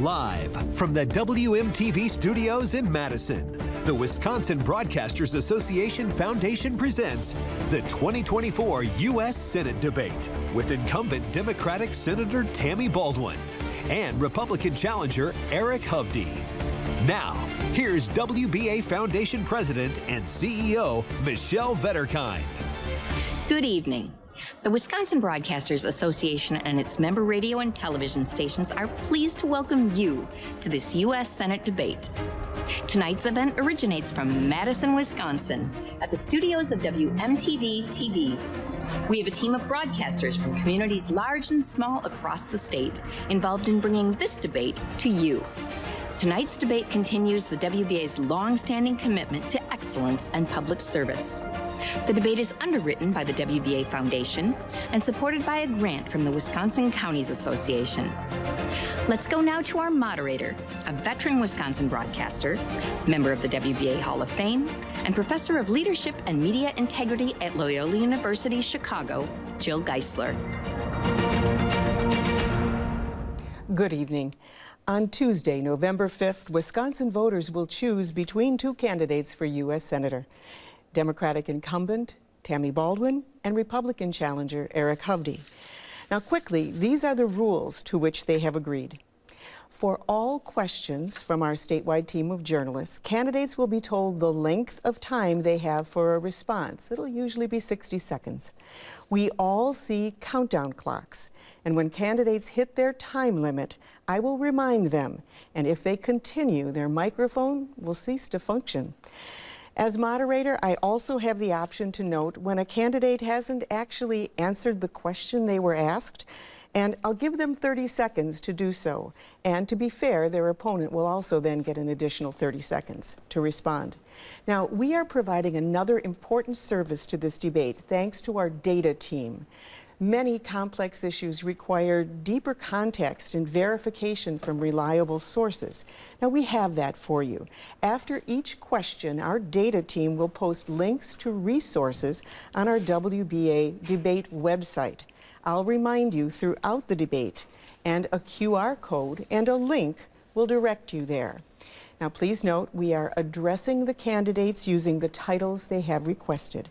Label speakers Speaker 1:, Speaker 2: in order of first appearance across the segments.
Speaker 1: Live from the WMTV studios in Madison, the Wisconsin Broadcasters Association Foundation presents the 2024 U.S. Senate debate with incumbent Democratic Senator Tammy Baldwin and Republican challenger Eric Hovde. Now, here's WBA Foundation President and CEO Michelle Vetterkind.
Speaker 2: Good evening. The Wisconsin Broadcasters Association and its member radio and television stations are pleased to welcome you to this U.S. Senate debate. Tonight's event originates from Madison, Wisconsin, at the studios of WMTV TV. We have a team of broadcasters from communities large and small across the state involved in bringing this debate to you. Tonight's debate continues the WBA's long-standing commitment to excellence and public service. The debate is underwritten by the WBA Foundation and supported by a grant from the Wisconsin Counties Association. Let's go now to our moderator, a veteran Wisconsin broadcaster, member of the WBA Hall of Fame, and professor of leadership and media integrity at Loyola University Chicago, Jill Geisler.
Speaker 3: Good evening. On Tuesday, November 5th, Wisconsin voters will choose between two candidates for U.S. Senator. Democratic incumbent Tammy Baldwin and Republican challenger Eric Hovde. Now quickly, these are the rules to which they have agreed. For all questions from our statewide team of journalists, candidates will be told the length of time they have for a response. It'll usually be 60 seconds. We all see countdown clocks, and when candidates hit their time limit, I will remind them, and if they continue, their microphone will cease to function. As moderator, I also have the option to note when a candidate hasn't actually answered the question they were asked, and I'll give them 30 seconds to do so. And to be fair, their opponent will also then get an additional 30 seconds to respond. Now, we are providing another important service to this debate thanks to our data team. Many complex issues require deeper context and verification from reliable sources. Now, we have that for you. After each question, our data team will post links to resources on our WBA debate website. I'll remind you throughout the debate, and a QR code and a link will direct you there. Now, please note, we are addressing the candidates using the titles they have requested.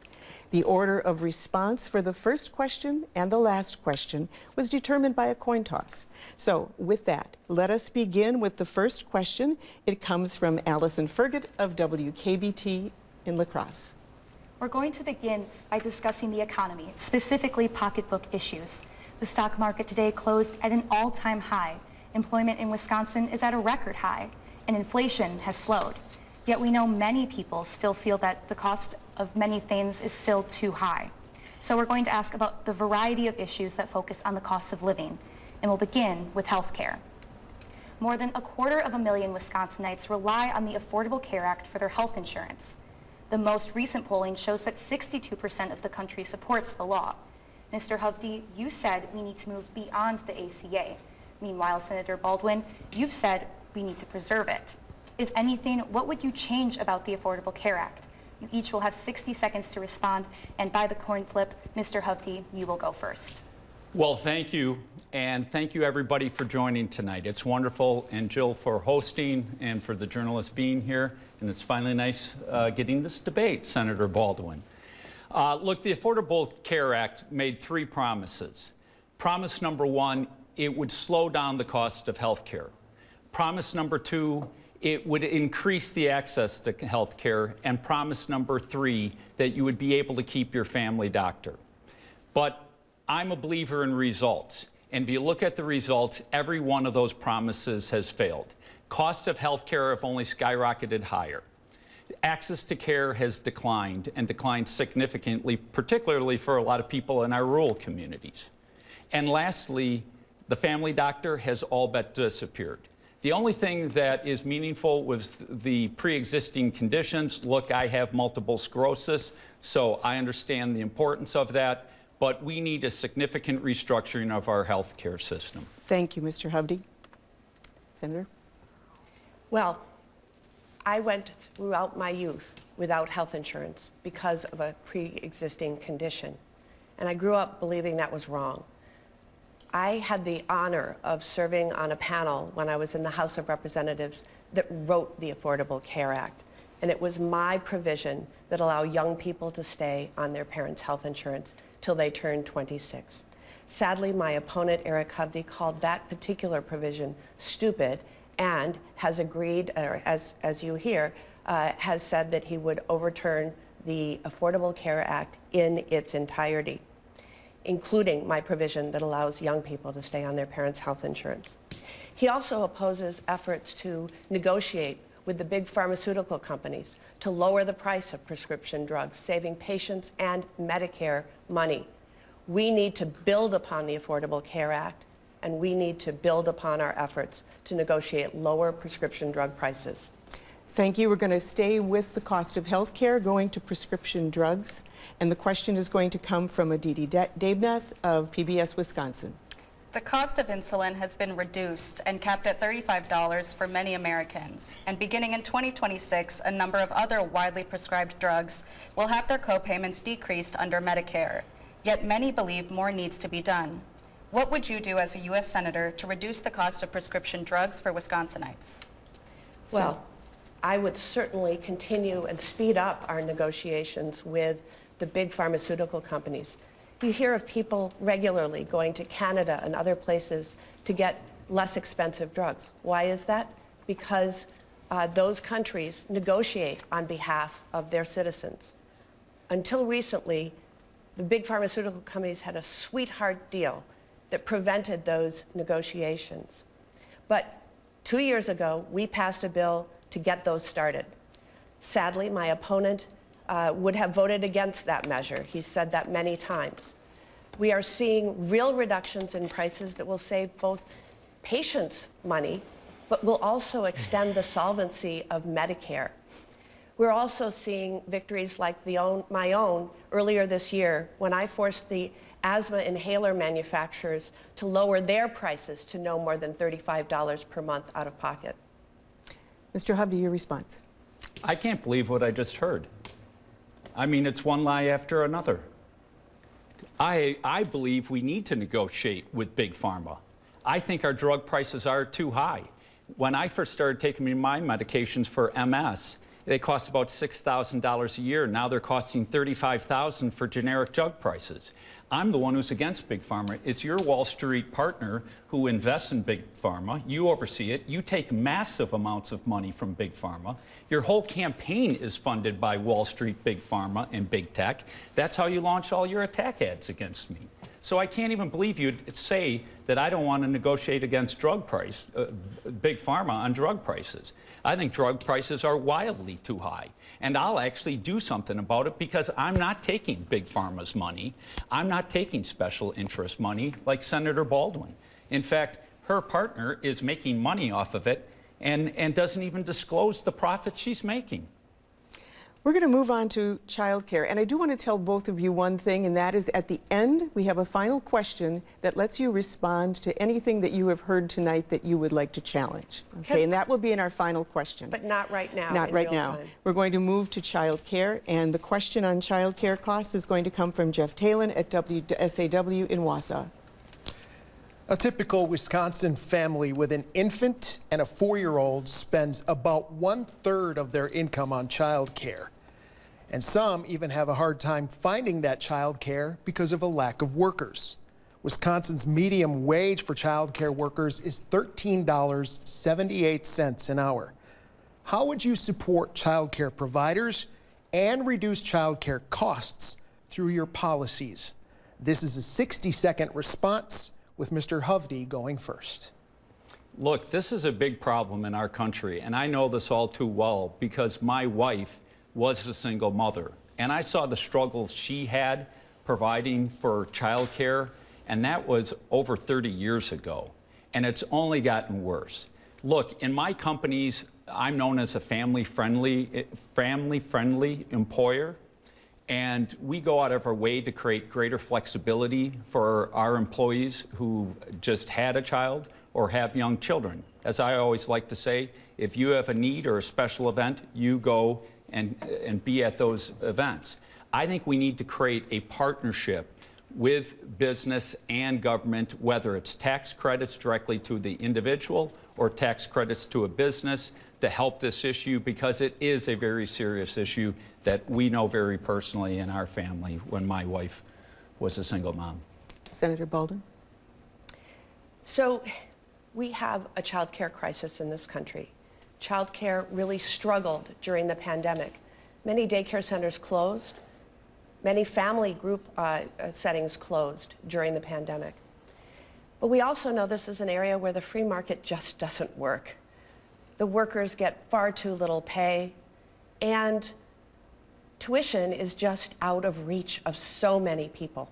Speaker 3: The order of response for the first question and the last question was determined by a coin toss. So with that, let us begin with the first question. It comes from Allison Fergott of WKBT in La Crosse.
Speaker 4: We're going to begin by discussing the economy, specifically pocketbook issues. The stock market today closed at an all-time high. Employment in Wisconsin is at a record high, and inflation has slowed. Yet we know many people still feel that the cost of many things is still too high. So we're going to ask about the variety of issues that focus on the cost of living, and we'll begin with health care. More than 250,000 Wisconsinites rely on the Affordable Care Act for their health insurance. The most recent polling shows that 62% of the country supports the law. Mr. Hovde, you said we need to move beyond the ACA. Meanwhile, Senator Baldwin, you've said we need to preserve it. If anything, what would you change about the Affordable Care Act? You each will have 60 seconds to respond, and by the coin flip, Mr. Hovde, you will go first.
Speaker 5: Well, thank you, and thank you everybody for joining tonight. It's wonderful, and Jill for hosting, and for the journalists being here, and it's finally nice getting this debate, Senator Baldwin. Look, the Affordable Care Act made 3 promises. Promise number 1, it would slow down the cost of health care. Promise number 2, it would increase the access to health care. And promise number 3, that you would be able to keep your family doctor. But I'm a believer in results. And if you look at the results, every one of those promises has failed. Costs of health care have only skyrocketed higher. Access to care has declined, and declined significantly, particularly for a lot of people in our rural communities. And lastly, the family doctor has all but disappeared. The only thing that is meaningful was the pre-existing conditions. Look, I have multiple sclerosis, so I understand the importance of that, but we need a significant restructuring of our health care system.
Speaker 3: Thank you, Mr. Hovde. Senator?
Speaker 6: Well, I went throughout my youth without health insurance because of a pre-existing condition, and I grew up believing that was wrong. I had the honor of serving on a panel when I was in the House of Representatives that wrote the Affordable Care Act. And it was my provision that allowed young people to stay on their parents' health insurance till they turned 26. Sadly, my opponent, Eric Hovde, called that particular provision stupid and has agreed, or as you hear, has said that he would overturn the Affordable Care Act in its entirety, including my provision that allows young people to stay on their parents' health insurance. He also opposes efforts to negotiate with the big pharmaceutical companies to lower the price of prescription drugs, saving patients and Medicare money. We need to build upon the Affordable Care Act, and we need to build upon our efforts to negotiate lower prescription drug prices.
Speaker 3: Thank you. We're going to stay with the cost of health care, going to prescription drugs. And the question is going to come from Aditi Debnath of PBS Wisconsin.
Speaker 7: The cost of insulin has been reduced and capped at $35 for many Americans. And beginning in 2026, a number of other widely prescribed drugs will have their co-payments decreased under Medicare. Yet many believe more needs to be done. What would you do as a U.S. Senator to reduce the cost of prescription drugs for Wisconsinites?
Speaker 6: Well, I would certainly continue and speed up our negotiations with the big pharmaceutical companies. You hear of people regularly going to Canada and other places to get less expensive drugs. Why is that? Because those countries negotiate on behalf of their citizens. Until recently, the big pharmaceutical companies had a sweetheart deal that prevented those negotiations. But 2 years ago, we passed a bill to get those started. Sadly, my opponent would have voted against that measure. He's said that many times. We are seeing real reductions in prices that will save both patients money, but will also extend the solvency of Medicare. We're also seeing victories like my own earlier this year when I forced the asthma inhaler manufacturers to lower their prices to no more than $35 per month out of pocket.
Speaker 3: Mr. Hovde, your response.
Speaker 5: I can't believe what I just heard. I mean, it's one lie after another. I believe we need to negotiate with Big Pharma. I think our drug prices are too high. When I first started taking my medications for MS, they cost about $6,000 a year. Now they're costing $35,000 for generic drug prices. I'm the one who's against Big Pharma. It's your Wall Street partner who invests in Big Pharma. You oversee it. You take massive amounts of money from Big Pharma. Your whole campaign is funded by Wall Street, Big Pharma, and Big Tech. That's how you launch all your attack ads against me. So I can't even believe you'd say that I don't want to negotiate against Big Pharma on drug prices. I think drug prices are wildly too high. And I'll actually do something about it because I'm not taking Big Pharma's money. I'm not taking special interest money like Senator Baldwin. In fact, her partner is making money off of it and doesn't even disclose the profit she's making.
Speaker 3: We're going to move on to childcare, and I do want to tell both of you one thing, and that is at the end we have a final question that lets you respond to anything that you have heard tonight that you would like to challenge. Okay, and that will be in our final question.
Speaker 6: But not right now.
Speaker 3: Not right now. We're going to move to childcare, and the question on childcare costs is going to come from Jeff Talon at SAW in Wausau.
Speaker 8: A typical Wisconsin family with an infant and a 4-year-old spends about 1/3 of their income on child care. And some even have a hard time finding that child care because of a lack of workers. Wisconsin's median wage for child care workers is $13.78 an hour. How would you support child care providers and reduce child care costs through your policies? This is a 60-second response, with Mr. Hovde going first.
Speaker 5: Look, this is a big problem in our country, and I know this all too well because my wife was a single mother, and I saw the struggles she had providing for child care, and that was over 30 years ago, and it's only gotten worse. Look, in my companies, I'm known as a family-friendly employer, and we go out of our way to create greater flexibility for our employees who just had a child or have young children. As I always like to say, if you have a need or a special event, you go and be at those events. I think we need to create a partnership with business and government, whether it's tax credits directly to the individual or tax credits to a business, to help this issue, because it is a very serious issue that we know very personally in our family when my wife was a single mom.
Speaker 3: Senator Baldwin?
Speaker 6: So we have a child care crisis in this country. Child care really struggled during the pandemic. Many daycare centers closed. Many family group settings closed during the pandemic. But we also know this is an area where the free market just doesn't work. The workers get far too little pay, and tuition is just out of reach of so many people.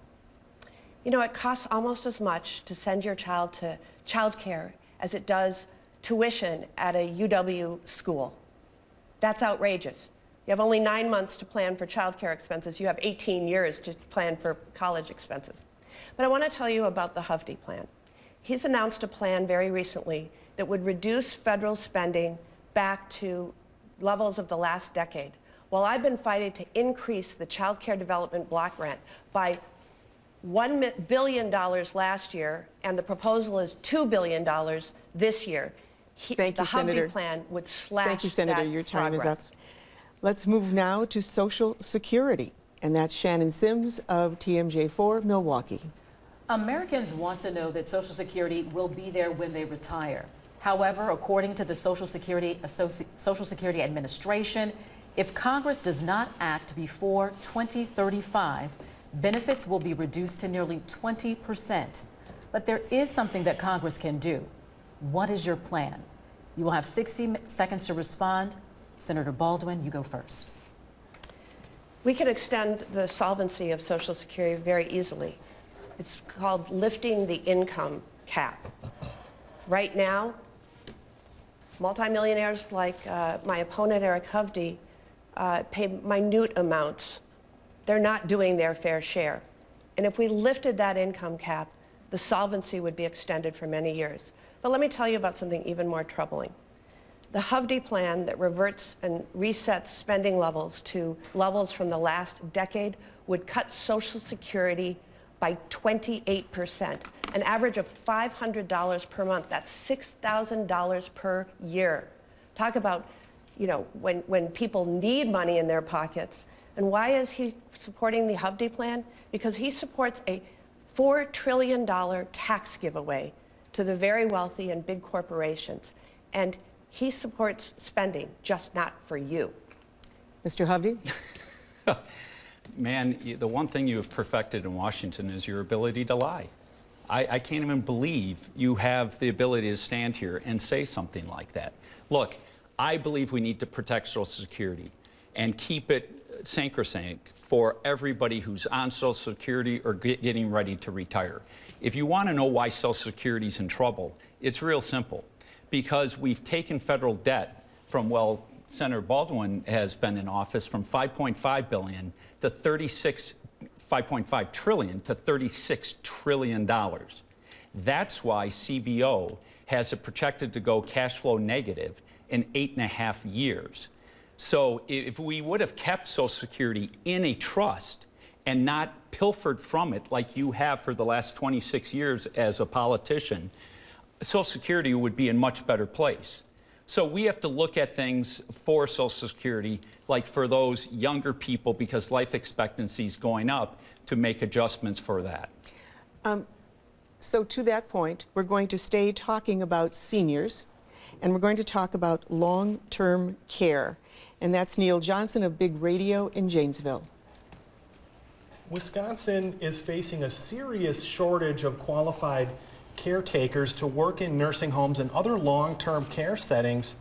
Speaker 6: You know, it costs almost as much to send your child to childcare as it does tuition at a UW school. That's outrageous. You have only 9 months to plan for childcare expenses. You have 18 years to plan for college expenses. But I want to tell you about the Hovde plan. He's announced a plan very recently that would reduce federal spending back to levels of the last decade, while I've been fighting to increase the child care development block grant by $1 billion last year, and the proposal is $2 billion this year.
Speaker 3: Thank you,
Speaker 6: the
Speaker 3: Senator.
Speaker 6: Hovde plan would slash
Speaker 3: Thank you, Senator.
Speaker 6: that
Speaker 3: Your time
Speaker 6: progress.
Speaker 3: is up. Let's move now to Social Security, and that's Shannon Sims of TMJ4 Milwaukee.
Speaker 9: Americans want to know that Social Security will be there when they retire. However, according to the Social Security Administration, if Congress does not act before 2035, benefits will be reduced to nearly 20%. But there is something that Congress can do. What is your plan? You will have 60 seconds to respond. Senator Baldwin, you go first.
Speaker 6: We can extend the solvency of Social Security very easily. It's called lifting the income cap. Right now, multimillionaires like my opponent, Eric Hovde, pay minute amounts. They're not doing their fair share. And if we lifted that income cap, the solvency would be extended for many years. But let me tell you about something even more troubling. The Hovde plan that reverts and resets spending levels to levels from the last decade would cut Social Security by 28%, an average of $500 per month. That's $6,000 per year. Talk about, you know, when people need money in their pockets. And why is he supporting the Hovde plan? Because he supports a $4 trillion tax giveaway to the very wealthy and big corporations. And he supports spending, just not for you.
Speaker 3: Mr. Hovde?
Speaker 5: Man, the one thing you have perfected in Washington is your ability to lie. I can't even believe you have the ability to stand here and say something like that. Look, I believe we need to protect Social Security and keep it sacrosanct for everybody who's on Social Security or getting ready to retire. If you want to know why Social Security is in trouble, it's real simple. Because we've taken federal debt from, well, Senator Baldwin has been in office, from $5.5 billion to $5.5 trillion to $36 trillion. That's why CBO has it projected to go cash flow negative in 8.5 years. So if we would have kept Social Security in a trust and not pilfered from it like you have for the last 26 years as a politician, Social Security would be in a much better place. So we have to look at things for Social Security, like for those younger people, because life expectancy is going up, to make adjustments for that.
Speaker 3: So to that point, we're going to stay talking about seniors, and we're going to talk about long-term care. And that's Neil Johnson of Big Radio in Janesville.
Speaker 10: Wisconsin is facing a serious shortage of qualified caretakers to work in nursing homes and other long-term care settings,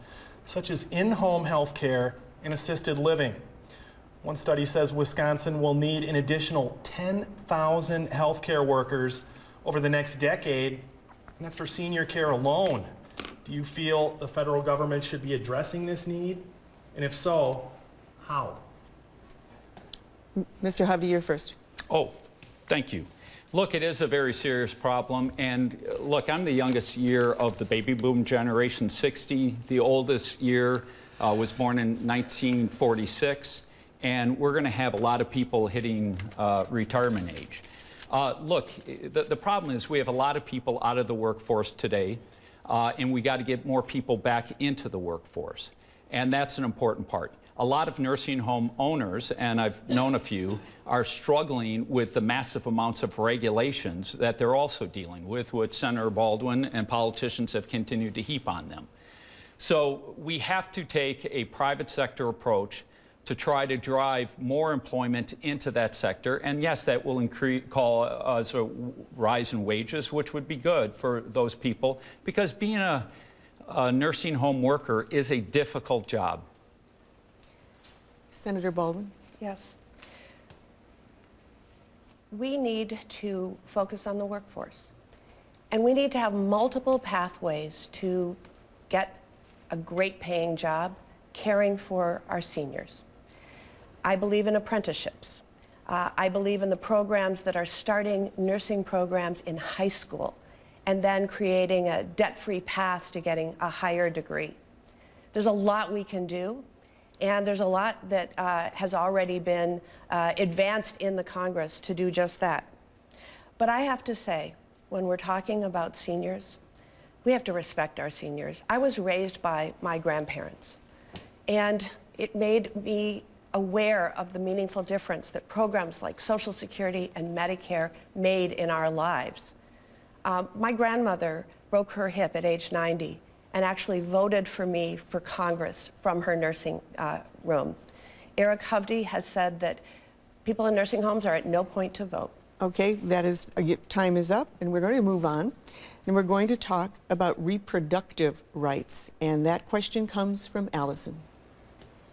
Speaker 10: such as in-home health care and assisted living. One study says Wisconsin will need an additional 10,000 healthcare workers over the next decade, and that's for senior care alone. Do you feel the federal government should be addressing this need? And if so, how?
Speaker 3: Mr. Hovde, you're first.
Speaker 5: Oh, thank you. Look, it is a very serious problem, and look, I'm the youngest year of the baby boom generation, 60. The oldest year was born in 1946, and we're going to have a lot of people hitting retirement age. Look, the problem is we have a lot of people out of the workforce today, and we got to get more people back into the workforce. And that's an important part. A lot of nursing home owners, and I've known a few, are struggling with the massive amounts of regulations that they're also dealing with, which Senator Baldwin and politicians have continued to heap on them. So we have to take a private sector approach to try to drive more employment into that sector. And yes, that will cause a rise in wages, which would be good for those people, because being a nursing home worker is a difficult job.
Speaker 3: Senator Baldwin?
Speaker 6: Yes. We need to focus on the workforce. And we need to have multiple pathways to get a great paying job caring for our seniors. I believe in apprenticeships. I believe in the programs that are starting nursing programs in high school and then creating a debt-free path to getting a higher degree. There's a lot we can do, and there's a lot that has already been advanced in the Congress to do just that. But I have to say, when we're talking about seniors, we have to respect our seniors. I was raised by my grandparents, and it made me aware of the meaningful difference that programs like Social Security and Medicare made in our lives. My grandmother broke her hip at age 90 and actually voted for me for Congress from her nursing room. Eric Hovde has said that people in nursing homes are at no point to vote.
Speaker 3: Okay, that is, time is up, and we're going to move on. And we're going to talk about reproductive rights. And that question comes from Allison.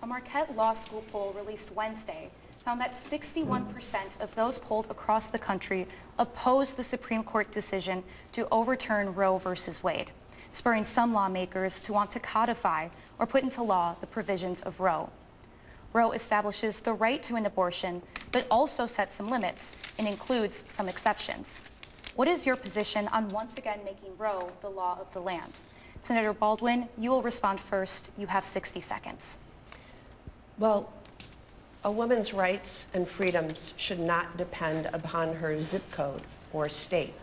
Speaker 4: A Marquette Law School poll released Wednesday found that 61% of those polled across the country opposed the Supreme Court decision to overturn Roe versus Wade, spurring some lawmakers to want to codify or put into law the provisions of Roe. Roe establishes the right to an abortion, but also sets some limits and includes some exceptions. What is your position on once again making Roe the law of the land? Senator Baldwin, you will respond first. You have 60 seconds.
Speaker 6: Well, a woman's rights and freedoms should not depend upon her zip code or state.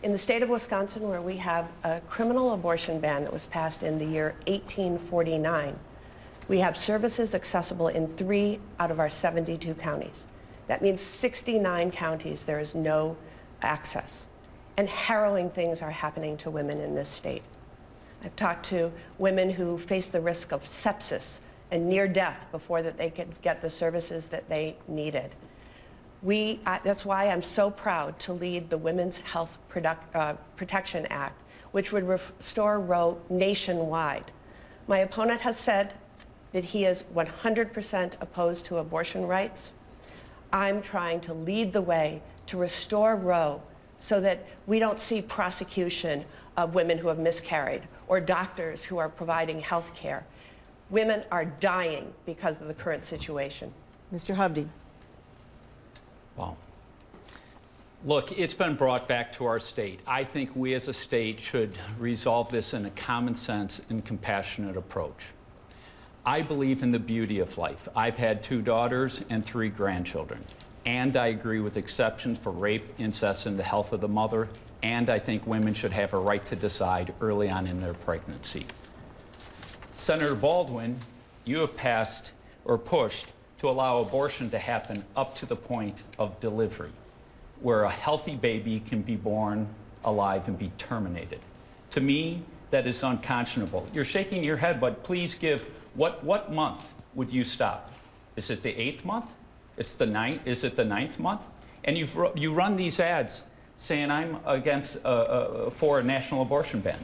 Speaker 6: In the state of Wisconsin, where we have a criminal abortion ban that was passed in the year 1849, we have services accessible in 3 out of our 72 counties. That means 69 counties there is no access. And harrowing things are happening to women in this state. I've talked to women who face the risk of sepsis and near death before that they could get the services that they needed. That's why I'm so proud to lead the Women's Health Protection Act, which would restore Roe nationwide. My opponent has said that he is 100% opposed to abortion rights. I'm trying to lead the way to restore Roe so that we don't see prosecution of women who have miscarried or doctors who are providing health care. Women are dying because of the current situation.
Speaker 3: Mr. Hovde.
Speaker 5: Well, look, it's been brought back to our state. I think we as a state should resolve this in a common sense and compassionate approach. I believe in the beauty of life. I've had 2 daughters and 3 grandchildren. And I agree with exceptions for rape, incest, and the health of the mother. And I think women should have a right to decide early on in their pregnancy. Senator Baldwin, you have passed or pushed to allow abortion to happen up to the point of delivery, where a healthy baby can be born alive and be terminated. To me, that is unconscionable. You're shaking your head, but please give, what month would you stop? Is it the 8th month? It's the 9th, is it the 9th month? And you run these ads saying I'm against, for a national abortion ban.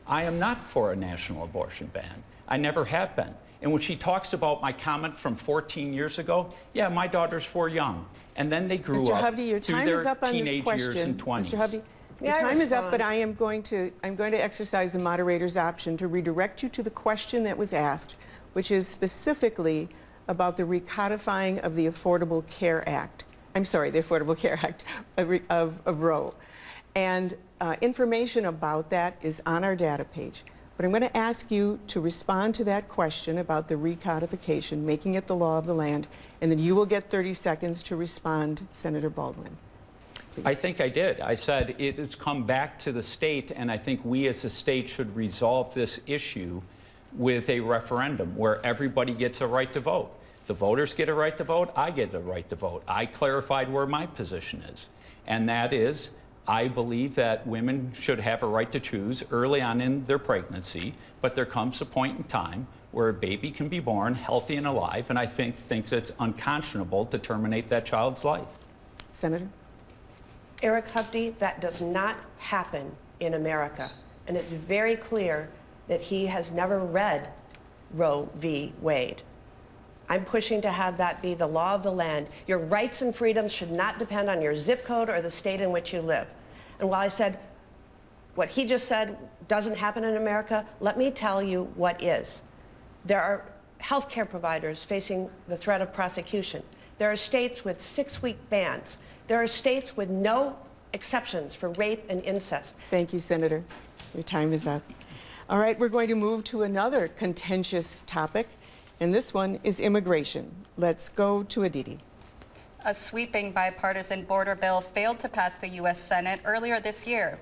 Speaker 5: I am not for a national abortion ban. I never have been. And when she talks about my comment from 14 years ago, yeah, my daughters were young. And then they grew
Speaker 3: Mr.
Speaker 5: up
Speaker 3: Hovde, your
Speaker 5: to
Speaker 3: time
Speaker 5: their
Speaker 3: is up on this
Speaker 5: teenage
Speaker 3: question.
Speaker 5: years and 20s.
Speaker 3: Mr. Hovde, your time is up, but I'm going to exercise the moderator's option to redirect you to the question that was asked, which is specifically about the recodifying of the Affordable Care Act. I'm sorry, the Affordable Care Act of Roe. And information about that is on our data page. But I'm going to ask you to respond to that question about the recodification, making it the law of the land, and then you will get 30 seconds to respond, Senator Baldwin. please.
Speaker 5: I think I did. I said it has come back to the state, and I think we as a state should resolve this issue with a referendum where everybody gets a right to vote. The voters get a right to vote, I get a right to vote. I clarified where my position is, and that is I believe that women should have a right to choose early on in their pregnancy, but there comes a point in time where a baby can be born healthy and alive, and I think it's unconscionable to terminate that child's life.
Speaker 3: Senator?
Speaker 6: Eric Hovde, that does not happen in America. And it's very clear that he has never read Roe v. Wade. I'm pushing to have that be the law of the land. Your rights and freedoms should not depend on your zip code or the state in which you live. And while I said what he just said doesn't happen in America, let me tell you what is. There are healthcare providers facing the threat of prosecution. There are states with 6-week bans. There are states with no exceptions for rape and incest.
Speaker 3: Thank you, Senator. Your time is up. All right, we're going to move to another contentious topic, and this one is immigration. Let's go to Aditi.
Speaker 7: A sweeping bipartisan border bill failed to pass the U.S. Senate earlier this year.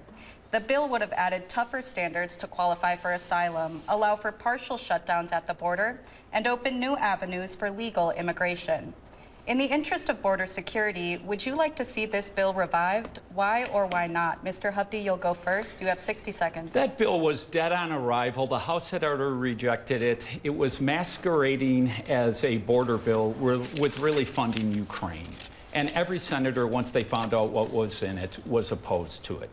Speaker 7: The bill would have added tougher standards to qualify for asylum, allow for partial shutdowns at the border, and open new avenues for legal immigration. In the interest of border security, would you like to see this bill revived? Why or why not? Mr. Hovde, you'll go first. You have 60 seconds.
Speaker 5: That bill was dead on arrival. The House had already rejected it. It was masquerading as a border bill with really funding Ukraine. And every senator, once they found out what was in it, was opposed to it.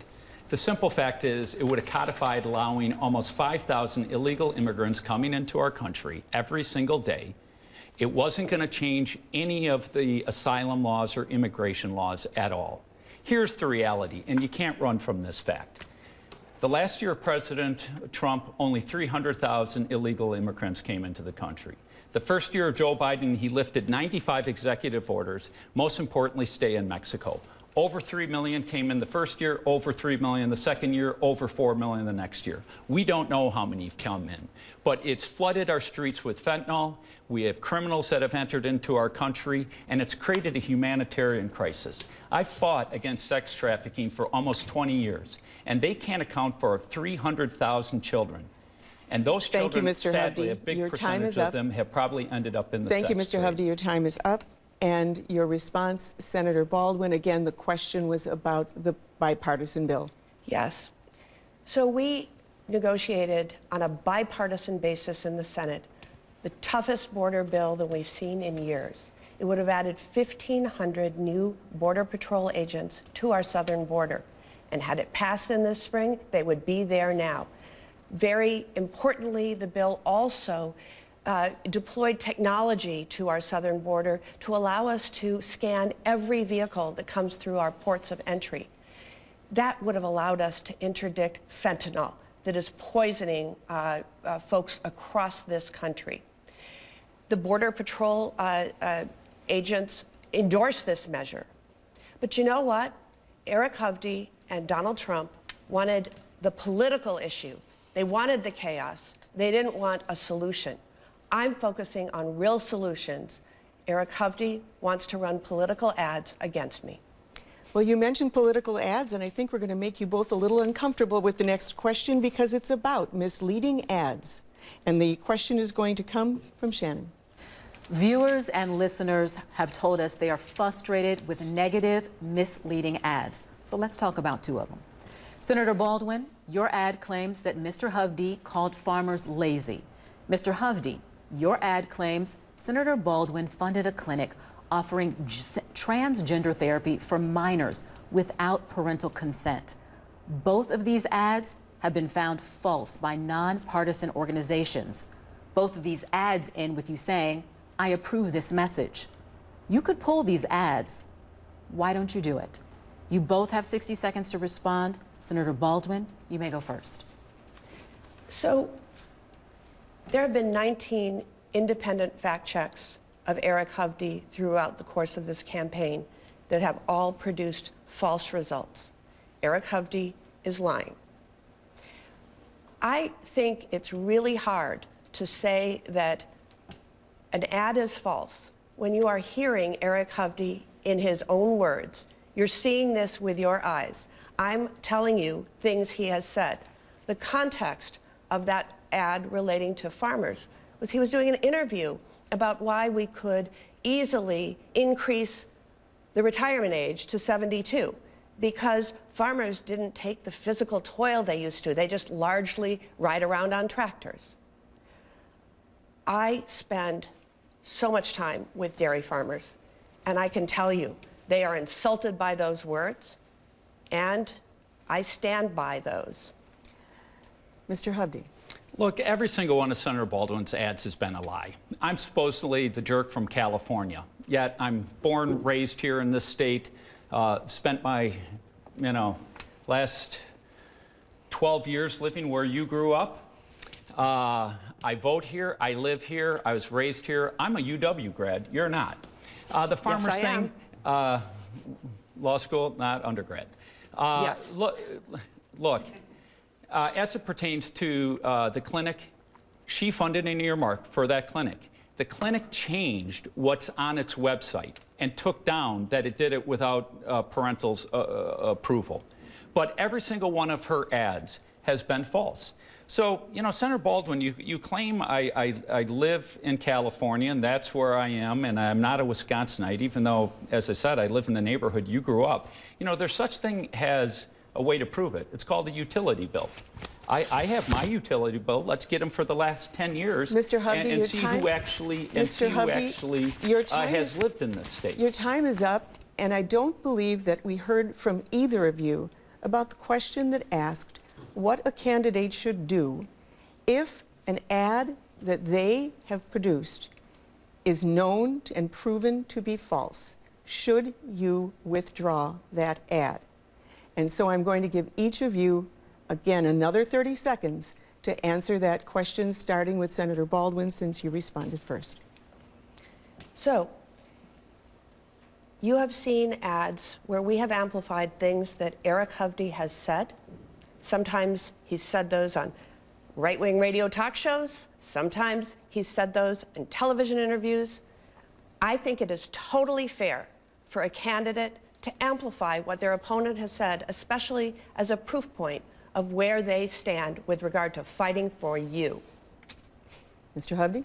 Speaker 5: The simple fact is it would have codified allowing almost 5,000 illegal immigrants coming into our country every single day. It wasn't going to change any of the asylum laws or immigration laws at all. Here's the reality, and you can't run from this fact. The last year of President Trump, only 300,000 illegal immigrants came into the country. The first year of Joe Biden, he lifted 95 executive orders, most importantly, stay in Mexico. Over 3 million came in the first year, over 3 million the second year, over 4 million the next year. We don't know how many have come in, but it's flooded our streets with fentanyl. We have criminals that have entered into our country, and it's created a humanitarian crisis. I fought against sex trafficking for almost 20 years, and they can't account for 300,000 children. And those children, sadly, a big percentage of them have probably ended up in the sex trade.
Speaker 3: Thank you, Mr. Hovde. Your time is up. And your response, Senator Baldwin, again, the question was about the bipartisan bill.
Speaker 6: Yes. So we negotiated on a bipartisan basis in the Senate the toughest border bill that we've seen in years. It would have added 1,500 new Border Patrol agents to our southern border. And had it passed in this spring, they would be there now. Very importantly, the bill also deployed technology to our southern border to allow us to scan every vehicle that comes through our ports of entry. That would have allowed us to interdict fentanyl that is poisoning folks across this country. The Border Patrol agents endorsed this measure. But you know what? Eric Hovde and Donald Trump wanted the political issue. They wanted the chaos. They didn't want a solution. I'm focusing on real solutions. Eric Hovde wants to run political ads against me.
Speaker 3: Well, you mentioned political ads, and I think we're going to make you both a little uncomfortable with the next question because it's about misleading ads. And the question is going to come from Shannon.
Speaker 9: Viewers and listeners have told us they are frustrated with negative, misleading ads. So let's talk about two of them. Senator Baldwin, your ad claims that Mr. Hovde called farmers lazy. Mr. Hovde, your ad claims Senator Baldwin funded a clinic offering transgender therapy for minors without parental consent. Both of these ads have been found false by nonpartisan organizations. Both of these ads end with you saying, "I approve this message." You could pull these ads. Why don't you do it? You both have 60 seconds to respond. Senator Baldwin, you may go first.
Speaker 6: So there have been 19 independent fact checks of Eric Hovde throughout the course of this campaign that have all produced false results. Eric Hovde is lying. I think it's really hard to say that an ad is false when you are hearing Eric Hovde, in his own words, You're seeing this with your eyes. I'm telling you things he has said. The context of that ad relating to farmers was he was doing an interview about why we could easily increase the retirement age to 72 because farmers didn't take the physical toil they used to. They just largely ride around on tractors. I spend so much time with dairy farmers, and I can tell you they are insulted by those words, and I stand by those.
Speaker 3: Mr. Hovde.
Speaker 5: Look, every single one of Senator Baldwin's ads has been a lie. I'm supposedly the jerk from California, yet I'm born, raised here in this state, spent my, last 12 years living where you grew up. I vote here, I live here, I was raised here. I'm a UW grad, you're not. The farmer
Speaker 6: Yes, I
Speaker 5: thing, law school, not undergrad.
Speaker 6: Yes.
Speaker 5: Look, as it pertains to the clinic, she funded an earmark for that clinic. The clinic changed what's on its website and took down that it did it without parental approval. But every single one of her ads has been false. So, Senator Baldwin, you claim I live in California, and that's where I am, and I'm not a Wisconsinite, even though, as I said, I live in the neighborhood you grew up. There's such thing as a way to prove it. It's called a utility bill. I have my utility bill. Let's get them for the last 10 years
Speaker 3: Mr. Hovde,
Speaker 5: and see who actually, has lived in this state.
Speaker 3: Your time is up, and I don't believe that we heard from either of you about the question that asked what a candidate should do if an ad that they have produced is known and proven to be false. Should you withdraw that ad? And so I'm going to give each of you, again, another 30 seconds to answer that question, starting with Senator Baldwin, since you responded first.
Speaker 6: So, you have seen ads where we have amplified things that Eric Hovde has said. Sometimes he's said those on right-wing radio talk shows. Sometimes he's said those in television interviews. I think it is totally fair for a candidate to amplify what their opponent has said, especially as a proof point of where they stand with regard to fighting for you.
Speaker 3: Mr. Hovde?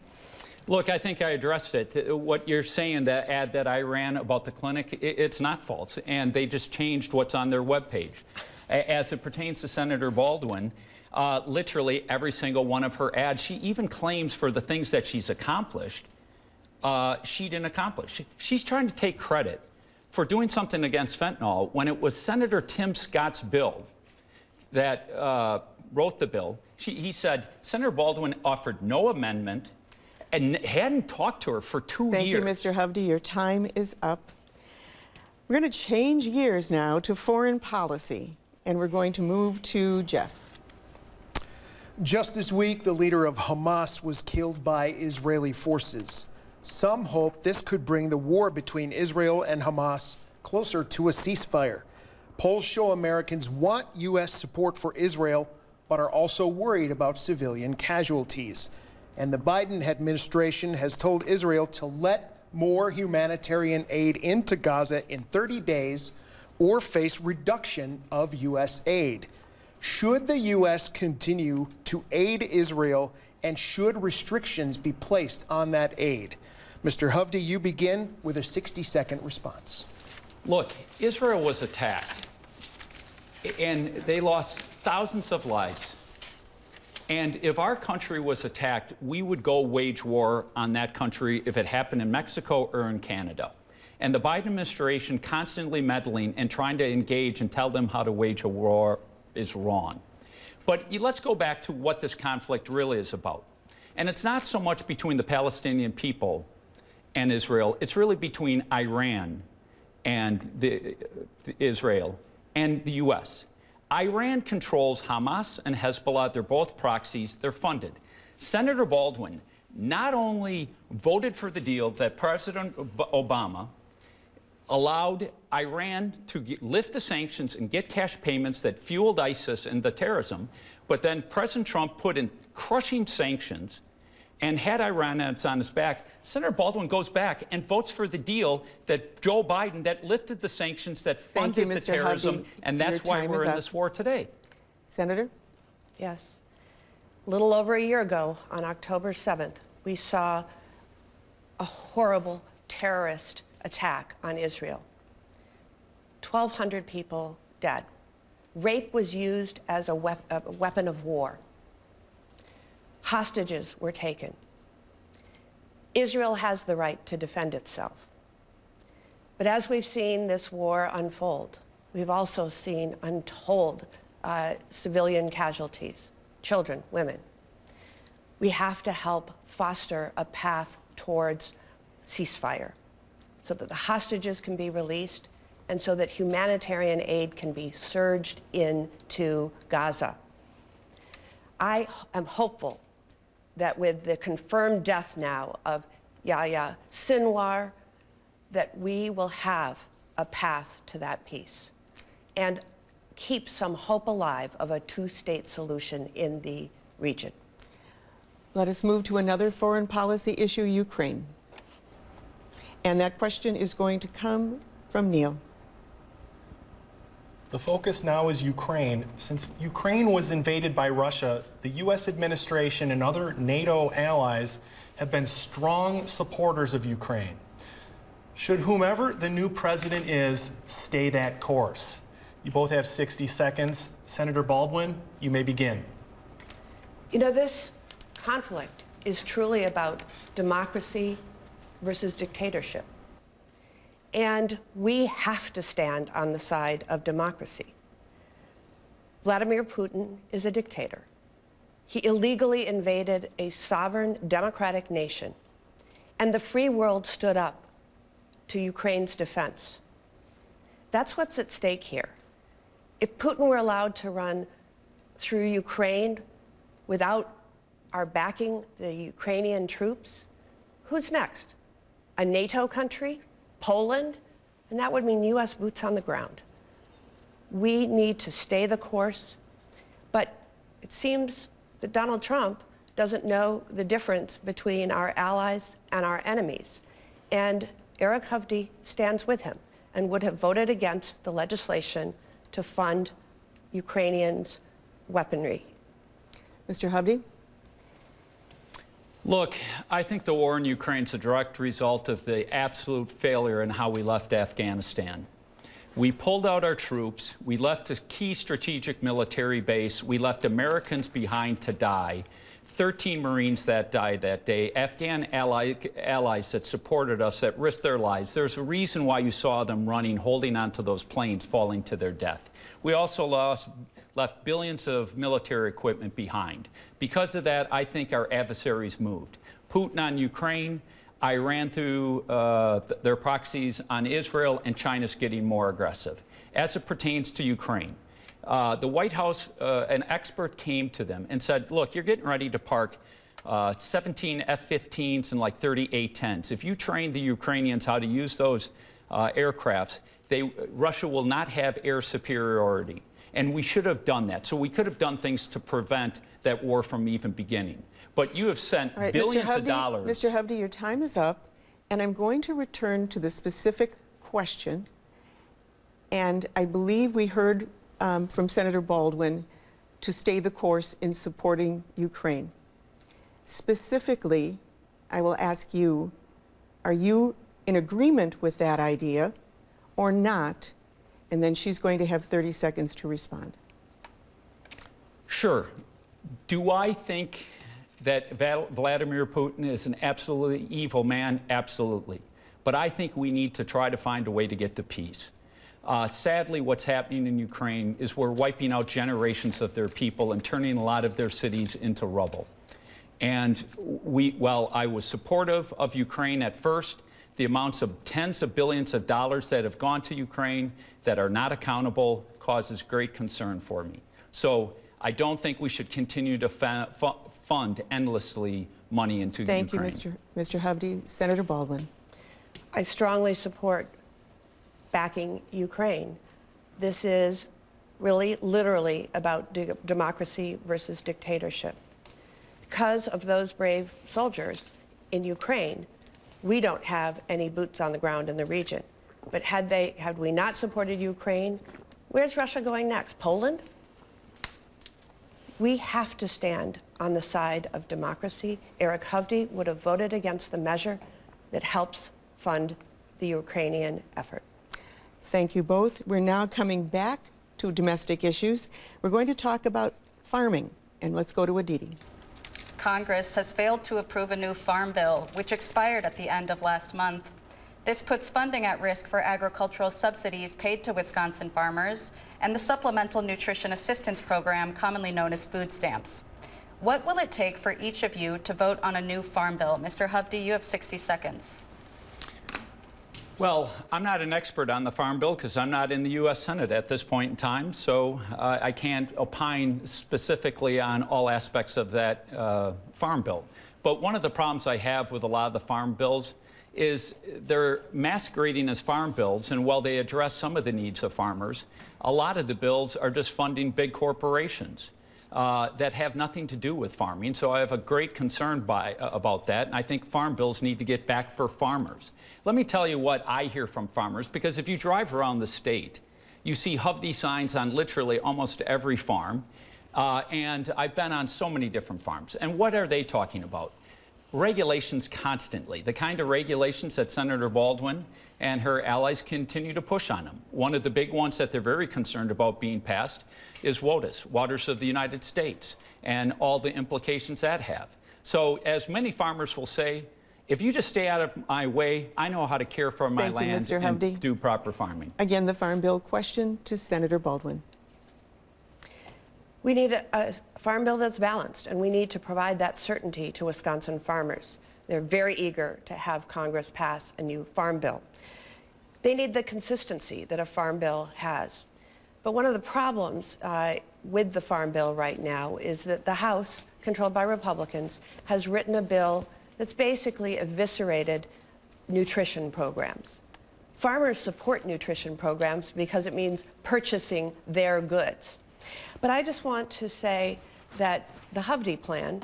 Speaker 5: Look, I think I addressed it. What you're saying, that ad that I ran about the clinic, it's not false, and they just changed what's on their webpage. As it pertains to Senator Baldwin, literally every single one of her ads, she even claims for the things that she's accomplished, she didn't accomplish. She's trying to take credit for doing something against fentanyl when it was Senator Tim Scott's bill that wrote the bill. He said Senator Baldwin offered no amendment and hadn't talked to her for 2 years.
Speaker 3: Thank you, Mr. Hovde. Your time is up. We're going to change gears now to foreign policy, and we're going to move to Jeff.
Speaker 8: Just this week, the leader of Hamas was killed by Israeli forces. Some hope this could bring the war between Israel and Hamas closer to a ceasefire. Polls show Americans want U.S. support for Israel, but are also worried about civilian casualties. And the Biden administration has told Israel to let more humanitarian aid into Gaza in 30 days or face reduction of U.S. aid. Should the U.S. continue to aid Israel, and should restrictions be placed on that aid? Mr. Hovde, you begin with a 60-second response.
Speaker 5: Look, Israel was attacked, and they lost thousands of lives. And if our country was attacked, we would go wage war on that country if it happened in Mexico or in Canada. And the Biden administration constantly meddling and trying to engage and tell them how to wage a war is wrong. But let's go back to what this conflict really is about. And it's not so much between the Palestinian people and Israel. It's really between Iran and Israel and the U.S. Iran controls Hamas and Hezbollah. They're both proxies. They're funded. Senator Baldwin not only voted for the deal that President Obama allowed Iran to lift the sanctions and get cash payments that fueled ISIS and the terrorism, but then President Trump put in crushing sanctions And had Iran on its back, Senator Baldwin goes back and votes for the deal that Joe Biden, that lifted the sanctions, that funded the terrorism,
Speaker 3: Hovde.
Speaker 5: and that's why we're in this war today.
Speaker 3: Senator?
Speaker 6: Yes. A little over a year ago, on October 7th, we saw a horrible terrorist attack on Israel. 1,200 people dead. Rape was used as a weapon of war. Hostages were taken. Israel has the right to defend itself. But as we've seen this war unfold, we've also seen untold civilian casualties, children, women. We have to help foster a path towards ceasefire so that the hostages can be released and so that humanitarian aid can be surged into Gaza. I am hopeful that with the confirmed death now of Yahya Sinwar, that we will have a path to that peace and keep some hope alive of a two-state solution in the region.
Speaker 3: Let us move to another foreign policy issue, Ukraine. And that question is going to come from Neil.
Speaker 10: The focus now is Ukraine. Since Ukraine was invaded by Russia, the U.S. administration and other NATO allies have been strong supporters of Ukraine. Should whomever the new president is stay that course? You both have 60 seconds. Senator Baldwin, you may begin.
Speaker 6: You know, this conflict is truly about democracy versus dictatorship. And we have to stand on the side of democracy. Vladimir Putin is a dictator. He illegally invaded a sovereign democratic nation, and the free world stood up to Ukraine's defense. That's what's at stake here. If Putin were allowed to run through Ukraine without our backing the Ukrainian troops, who's next? A NATO country? Poland? And that would mean U.S. boots on the ground. We need to stay the course, but it seems that Donald Trump doesn't know the difference between our allies and our enemies. And Eric Hovde stands with him and would have voted against the legislation to fund Ukrainians' weaponry.
Speaker 3: Mr. Hovde?
Speaker 5: Look, I think the war in Ukraine is a direct result of the absolute failure in how we left Afghanistan. We pulled out our troops, we left a key strategic military base, we left Americans behind to die. 13 Marines that died that day, Afghan allies that supported us, that risked their lives. There's a reason why you saw them running, holding onto those planes, falling to their death. We also left billions of military equipment behind. Because of that, I think our adversaries moved. Putin on Ukraine, Iran through their proxies on Israel, and China's getting more aggressive. As it pertains to Ukraine, the White House, an expert came to them and said, look, you're getting ready to park 17 F-15s and like 30 A-10s. If you train the Ukrainians how to use those aircrafts, Russia will not have air superiority. And we should have done that. So we could have done things to prevent that war from even beginning. But you have sent billions of dollars.
Speaker 3: Mr. Hovde, your time is up, and I'm going to return to the specific question. And I believe we heard from Senator Baldwin to stay the course in supporting Ukraine. Specifically, I will ask you, are you in agreement with that idea or not? And then she's going to have 30 seconds to respond.
Speaker 5: Sure. Do I think that Vladimir Putin is an absolutely evil man? Absolutely. But I think we need to try to find a way to get to peace. Sadly, what's happening in Ukraine is we're wiping out generations of their people and turning a lot of their cities into rubble. And while I was supportive of Ukraine at first, the amounts of tens of billions of dollars that have gone to Ukraine that are not accountable causes great concern for me. So I don't think we should continue to fund endlessly money into Ukraine.
Speaker 3: Thank you, Mr. Hovde. Senator Baldwin.
Speaker 6: I strongly support backing Ukraine. This is really, literally about democracy versus dictatorship. Because of those brave soldiers in Ukraine, we don't have any boots on the ground in the region. But had we not supported Ukraine, where's Russia going next? Poland? We have to stand on the side of democracy. Eric Hovde would have voted against the measure that helps fund the Ukrainian effort.
Speaker 3: Thank you both. We're now coming back to domestic issues. We're going to talk about farming, and let's go to Aditi.
Speaker 7: Congress has failed to approve a new farm bill, which expired at the end of last month. This puts funding at risk for agricultural subsidies paid to Wisconsin farmers and the Supplemental Nutrition Assistance Program, commonly known as food stamps. What will it take for each of you to vote on a new farm bill? Mr. Hovde, you have 60 seconds.
Speaker 5: Well, I'm not an expert on the Farm Bill because I'm not in the U.S. Senate at this point in time, so I can't opine specifically on all aspects of that Farm Bill. But one of the problems I have with a lot of the farm bills is they're masquerading as farm bills, and while they address some of the needs of farmers, a lot of the bills are just funding big corporations that have nothing to do with farming. So I have a great concern about that, and I think farm bills need to get back for farmers. Let me tell you what I hear from farmers, because if you drive around the state, you see Hovde signs on literally almost every farm, and I've been on so many different farms. And what are they talking about? Regulations constantly, the kind of regulations that Senator Baldwin and her allies continue to push on them. One of the big ones that they're very concerned about being passed is WOTUS, Waters of the United States, and all the implications that have. So as many farmers will say, if you just stay out of my way, I know how to care for my land and do proper farming.
Speaker 3: Again, the Farm Bill question to Senator Baldwin.
Speaker 6: We need a farm bill that's balanced, and we need to provide that certainty to Wisconsin farmers. They're very eager to have Congress pass a new farm bill. They need the consistency that a farm bill has. But one of the problems with the farm bill right now is that the House, controlled by Republicans, has written a bill that's basically eviscerated nutrition programs. Farmers support nutrition programs because it means purchasing their goods. But I just want to say that the Hovde plan,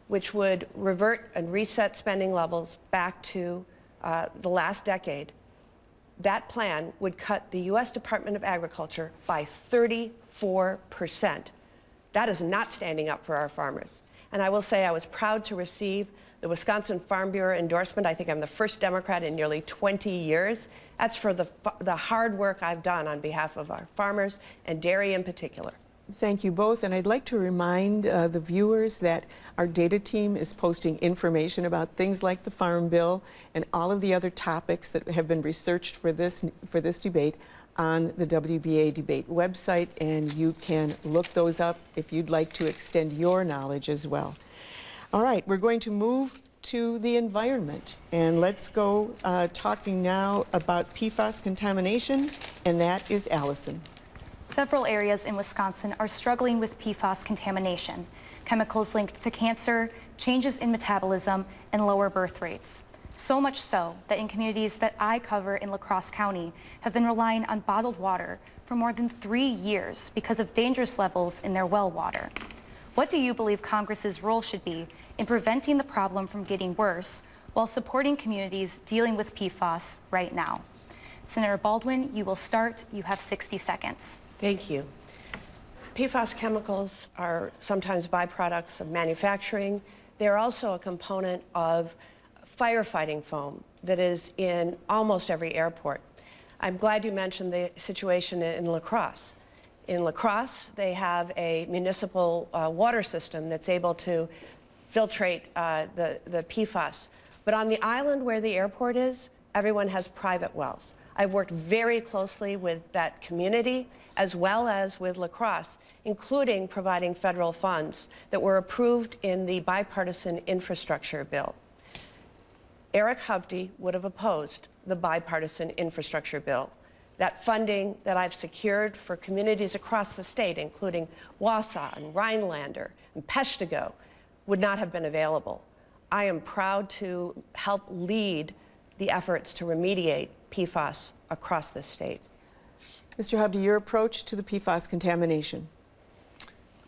Speaker 6: which would revert and reset spending levels back to the last decade, that plan would cut the U.S. Department of Agriculture by 34%. That is not standing up for our farmers. And I will say I was proud to receive the Wisconsin Farm Bureau endorsement. I think I'm the first Democrat in nearly 20 years. That's for the hard work I've done on behalf of our farmers and dairy in particular.
Speaker 3: Thank you both, and I'd like to remind the viewers that our data team is posting information about things like the Farm Bill and all of the other topics that have been researched for this debate on the WBA debate website, and you can look those up if you'd like to extend your knowledge as well. All right, we're going to move to the environment, and let's go talking now about PFAS contamination, and that is Allison.
Speaker 4: Several areas in Wisconsin are struggling with PFAS contamination, chemicals linked to cancer, changes in metabolism, and lower birth rates. So much so that in communities that I cover in La Crosse County have been relying on bottled water for more than 3 years because of dangerous levels in their well water. What do you believe Congress's role should be in preventing the problem from getting worse while supporting communities dealing with PFAS right now? Senator Baldwin, you will start. You have 60 seconds.
Speaker 6: Thank you. PFAS chemicals are sometimes byproducts of manufacturing. They're also a component of firefighting foam that is in almost every airport. I'm glad you mentioned the situation in La Crosse. In La Crosse, they have a municipal water system that's able to filtrate the PFAS. But on the island where the airport is, everyone has private wells. I've worked very closely with that community as well as with La Crosse, including providing federal funds that were approved in the bipartisan infrastructure bill. Eric Hovde would have opposed the bipartisan infrastructure bill. That funding that I've secured for communities across the state, including Wausau and Rhinelander and Peshtigo, would not have been available. I am proud to help lead the efforts to remediate PFAS across the state.
Speaker 3: Mr. Hovde, your approach to the PFAS contamination.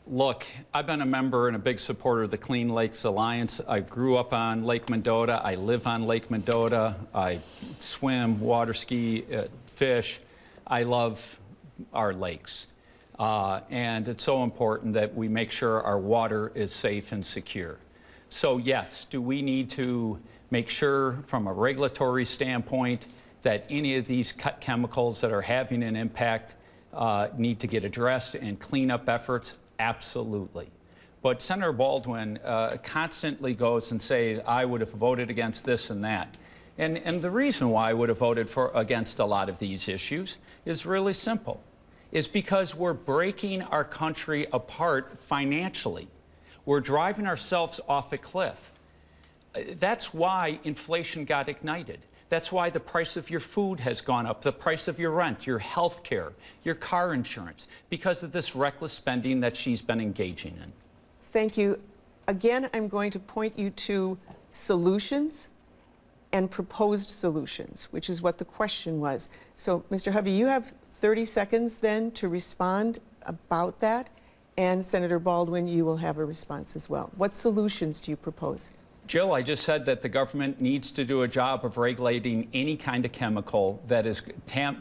Speaker 5: Look, I've been a member and a big supporter of the Clean Lakes Alliance. I grew up on Lake Mendota. I live on Lake Mendota. I swim, water ski, fish. I love our lakes. And it's so important that we make sure our water is safe and secure. So yes, do we need to make sure from a regulatory standpoint that any of these chemicals that are having an impact need to get addressed and cleanup efforts? Absolutely. But Senator Baldwin constantly goes and says, I would have voted against this and that. And the reason why I would have voted against a lot of these issues is really simple. Is because we're breaking our country apart financially. We're driving ourselves off a cliff. That's why inflation got ignited. That's why the price of your food has gone up, the price of your rent, your health care, your car insurance, because of this reckless spending that she's been engaging in.
Speaker 3: Thank you. Again, I'm going to point you to solutions and proposed solutions, which is what the question was. So, Mr. Hovde, you have 30 seconds then to respond about that. And Senator Baldwin, you will have a response as well. What solutions do you propose?
Speaker 5: Jill, I just said that the government needs to do a job of regulating any kind of chemical that is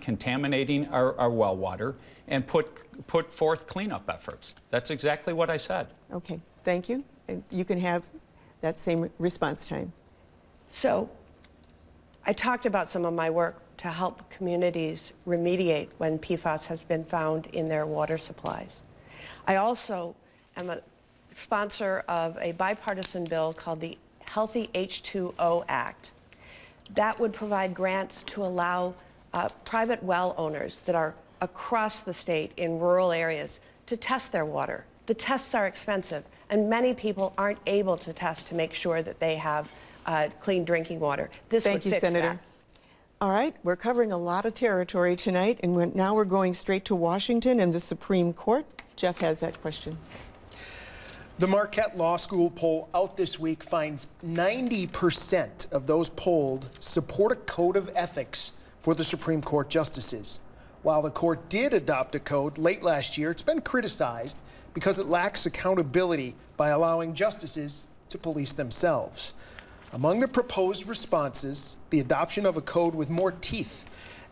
Speaker 5: contaminating our well water and put forth cleanup efforts. That's exactly what I said.
Speaker 3: Okay, thank you. And you can have that same response time.
Speaker 6: So I talked about some of my work to help communities remediate when PFAS has been found in their water supplies. I also am a sponsor of a bipartisan bill called the Healthy H2O Act. That would provide grants to allow private well owners that are across the state in rural areas to test their water. The tests are expensive, and many people aren't able to test to make sure that they have clean drinking water. This would fix
Speaker 3: Senator.
Speaker 6: that.
Speaker 3: All right, we're covering a lot of territory tonight, and now we're going straight to Washington and the Supreme Court. Jeff has that question.
Speaker 8: The Marquette Law School poll out this week finds 90% of those polled support a code of ethics for the Supreme Court justices. While the court did adopt a code late last year, it's been criticized because it lacks accountability by allowing justices to police themselves. Among the proposed responses, the adoption of a code with more teeth,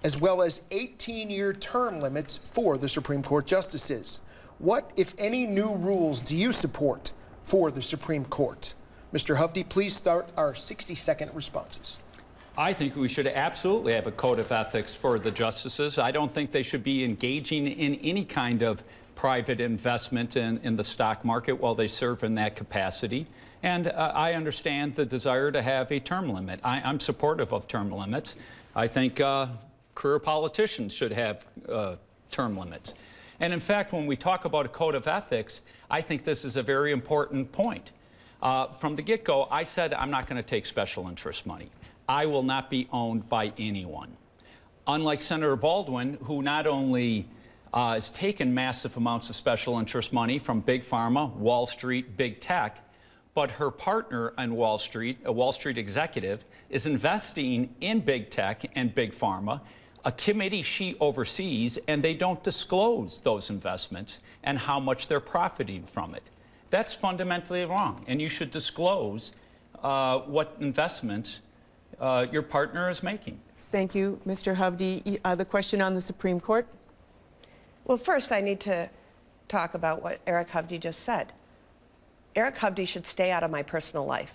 Speaker 8: as well as 18-year term limits for the Supreme Court justices. What, if any, new rules do you support for the Supreme Court? Mr. Hovde, please start our 60-second responses.
Speaker 5: I think we should absolutely have a code of ethics for the justices. I don't think they should be engaging in any kind of private investment in the stock market while they serve in that capacity. And I understand the desire to have a term limit. I'm supportive of term limits. I think career politicians should have term limits. And in fact, when we talk about a code of ethics, I think this is a very important point. From the get-go, I said I'm not going to take special interest money. I will not be owned by anyone. Unlike Senator Baldwin, who not only has taken massive amounts of special interest money from Big Pharma, Wall Street, Big Tech, but her partner on Wall Street, a Wall Street executive, is investing in Big Tech and Big Pharma, a committee she oversees, and they don't disclose those investments and how much they're profiting from it. That's fundamentally wrong, and you should disclose what investments your partner is making.
Speaker 3: Thank you, Mr. Hovde. The question on the Supreme Court?
Speaker 6: Well, first I need to talk about what Eric Hovde just said. Eric Hovde should stay out of my personal life.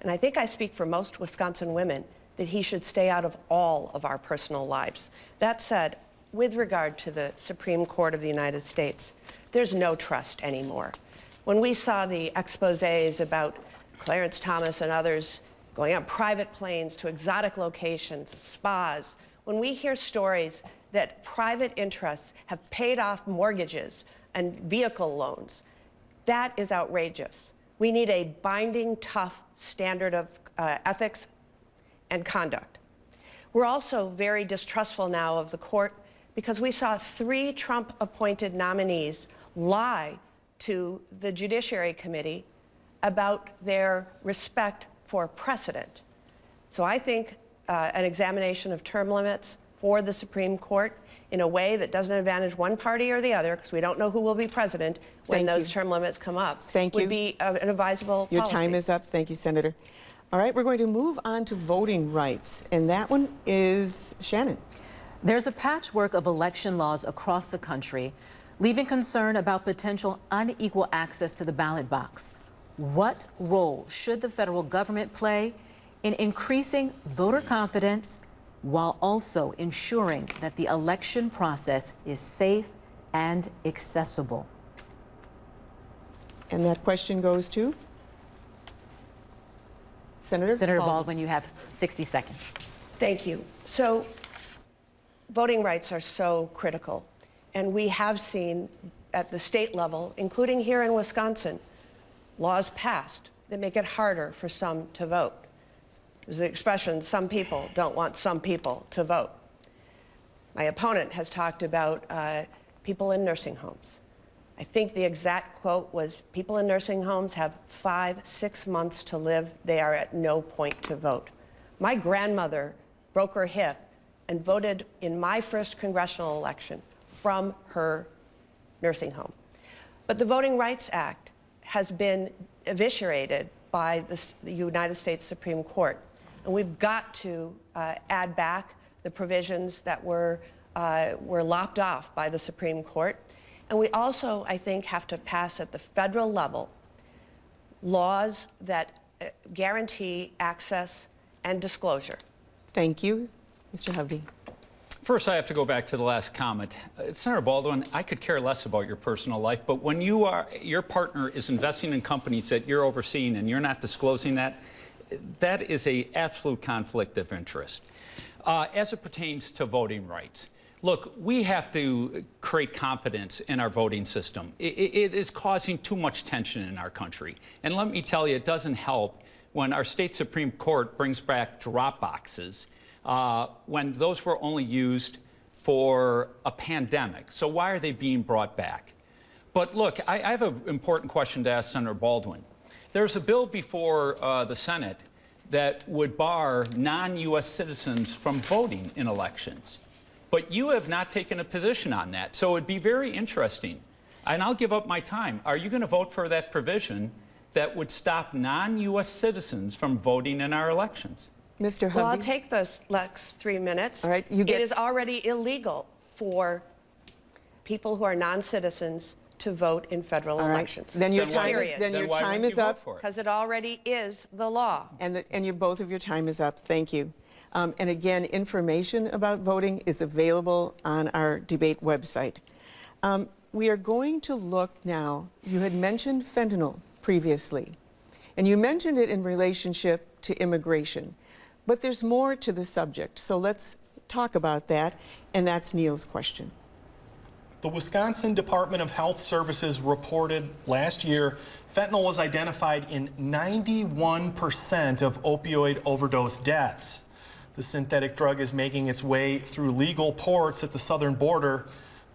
Speaker 6: And I think I speak for most Wisconsin women that he should stay out of all of our personal lives. That said, with regard to the Supreme Court of the United States, there's no trust anymore. When we saw the exposés about Clarence Thomas and others going on private planes to exotic locations, spas, when we hear stories that private interests have paid off mortgages and vehicle loans, that is outrageous. We need a binding, tough standard of ethics and conduct. We're also very distrustful now of the court because we saw 3 Trump-appointed nominees lie to the Judiciary Committee about their respect for precedent. So I think an examination of term limits for the Supreme Court in a way that doesn't advantage one party or the other, because we don't know who will be president when those term limits come up, would be an advisable
Speaker 3: Your
Speaker 6: policy.
Speaker 3: time is up. Thank you, Senator. All right, we're going to move on to voting rights, and that one is Shannon.
Speaker 9: There's a patchwork of election laws across the country, leaving concern about potential unequal access to the ballot box. What role should the federal government play in increasing voter confidence while also ensuring that the election process is safe and accessible?
Speaker 3: And that question goes to Senator
Speaker 9: Baldwin, you have 60 seconds.
Speaker 6: Thank you. So, voting rights are so critical. And we have seen at the state level, including here in Wisconsin, laws passed that make it harder for some to vote. There's the expression, some people don't want some people to vote. My opponent has talked about people in nursing homes. I think the exact quote was, people in nursing homes have 5-6 months to live. They are at no point to vote. My grandmother broke her hip and voted in my first congressional election from her nursing home. But the Voting Rights Act has been eviscerated by the United States Supreme Court. And we've got to add back the provisions that were lopped off by the Supreme Court. And we also, I think, have to pass at the federal level laws that guarantee access and disclosure.
Speaker 3: Thank you. Mr. Hovde.
Speaker 5: First, I have to go back to the last comment. Senator Baldwin, I could care less about your personal life, but when your partner is investing in companies that you're overseeing and you're not disclosing that, that is an absolute conflict of interest. As it pertains to voting rights, look, we have to create confidence in our voting system. It is causing too much tension in our country. And let me tell you, it doesn't help when our state Supreme Court brings back drop boxes when those were only used for a pandemic. So why are they being brought back? But look, I have an important question to ask Senator Baldwin. There's a bill before the Senate that would bar non-U.S. citizens from voting in elections. But you have not taken a position on that. So it'd be very interesting. And I'll give up my time. Are you going to vote for that provision that would stop non-U.S. citizens from voting in our elections?
Speaker 6: Mr. Hovde? Well, I'll take those next 3 minutes.
Speaker 3: All right,
Speaker 6: It is already illegal for people who are non-citizens to vote in federal elections.
Speaker 3: Then your time is up.
Speaker 6: Because it already is the law.
Speaker 3: And both of your time is up. Thank you. And again, information about voting is available on our debate website. We are going to look now, you had mentioned fentanyl previously, and you mentioned it in relationship to immigration, but there's more to the subject. So let's talk about that, and that's Neil's question.
Speaker 10: The Wisconsin Department of Health Services reported last year fentanyl was identified in 91% of opioid overdose deaths. The synthetic drug is making its way through legal ports at the southern border.